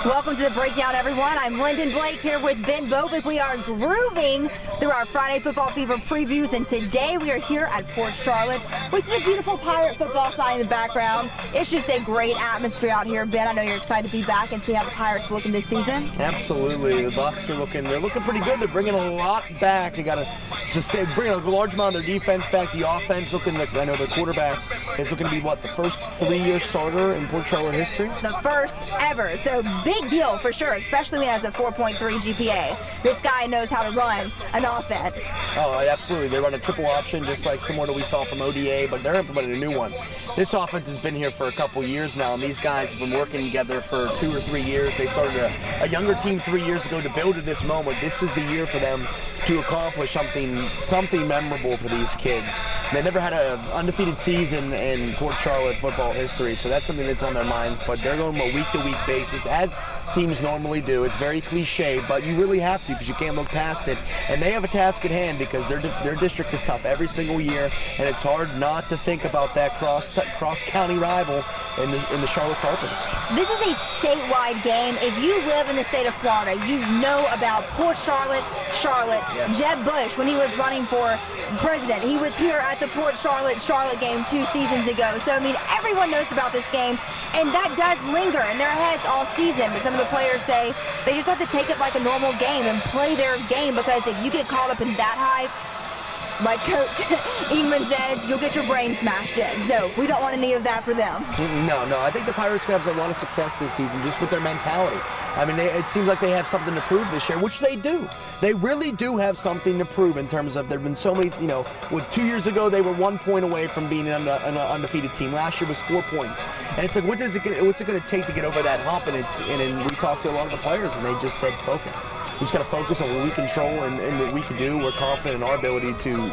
Welcome to the Breakdown, everyone. I'm Lyndon Blake here with Ben Bobick. We are grooving through our Friday Football Fever previews, and today we are here at Port Charlotte. We see the beautiful Pirate football sign in the background. It's just a great atmosphere out here, Ben. I know you're excited to be back and see how the Pirates are looking this season. Absolutely. The Bucs are looking pretty good. They're bringing a lot back. They got to bring a large amount of their defense back. The offense looking like, I know their quarterback is looking to be, what, the first 3-year starter in Port Charlotte history? The first ever. So big deal for sure, especially when he has a 4.3 GPA. This guy knows how to run an offense. Oh, absolutely. They run a triple option, just like similar to what we saw from ODA, but they're implementing a new one. This offense has been here for a couple years now, and these guys have been working together for 2 or 3 years. They started a younger team 3 years ago to build to this moment. This is the year for them to accomplish something memorable for these kids. They never had an undefeated season in Port Charlotte football history, so that's something that's on their minds. But they're going on a week-to-week basis, as teams normally do. It's very cliche, but you really have to because you can't look past it. And they have a task at hand because their district is tough every single year, and it's hard not to think about that cross-county rival in the Charlotte Tarpons. This is a statewide game. If you live in the state of Florida, you know about Port Charlotte. Yes. Jeb Bush, when he was running for president, he was here at the Port Charlotte game 2 seasons ago. So, I mean, everyone knows about this game, and that does linger in their heads all season. But some of the players say they just have to take it like a normal game and play their game, because if you get caught up in that hype, like Coach Ingman said, you'll get your brain smashed in. So we don't want any of that for them. No. I think the Pirates could have a lot of success this season just with their mentality. I mean, it seems like they have something to prove this year, which they do. They really do have something to prove in terms of there have been so many, with 2 years ago, they were 1 point away from being an undefeated team. Last year was 4 points. And it's like, what's it going to take to get over that hump? And we talked to a lot of the players, and they just said focus. We just got to focus on what we control and what we can do. We're confident in our ability to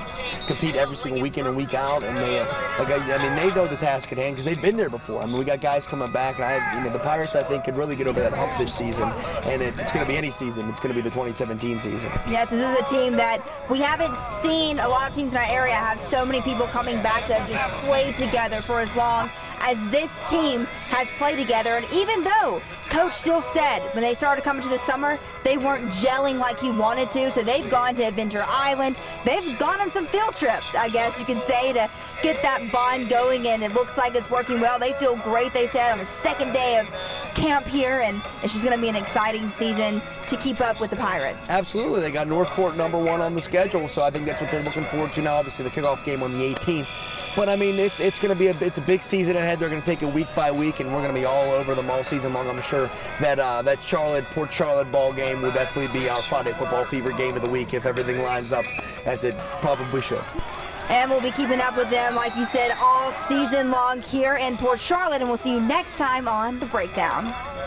compete every single week in and week out. And they know the task at hand because they've been there before. I mean, we got guys coming back, and the Pirates, I think, could really get over that hump this season. And if it's going to be any season, it's going to be the 2017 season. Yes, this is a team that we haven't seen. A lot of teams in our area have so many people coming back that have just played together for as long as this team has played together. And even though Coach still said when they started coming to the summer, they weren't gelling like he wanted to, so they've gone to Adventure Island. They've gone on some field trips, I guess you could say, to get that bond going, and it looks like it's working well. They feel great, they said, on the second day of camp here, and it's just going to be an exciting season to keep up with the Pirates. Absolutely. They got Northport #1 on the schedule, so I think that's what they're looking forward to now. Obviously, the kickoff game on the 18th. But I mean, it's going to be it's a big season ahead. They're going to take it week by week, and we're going to be all over them all season long. I'm sure that that Port Charlotte ball game will definitely be our Friday Football Fever game of the week if everything lines up as it probably should. And we'll be keeping up with them, like you said, all season long here in Port Charlotte, and we'll see you next time on The Breakdown.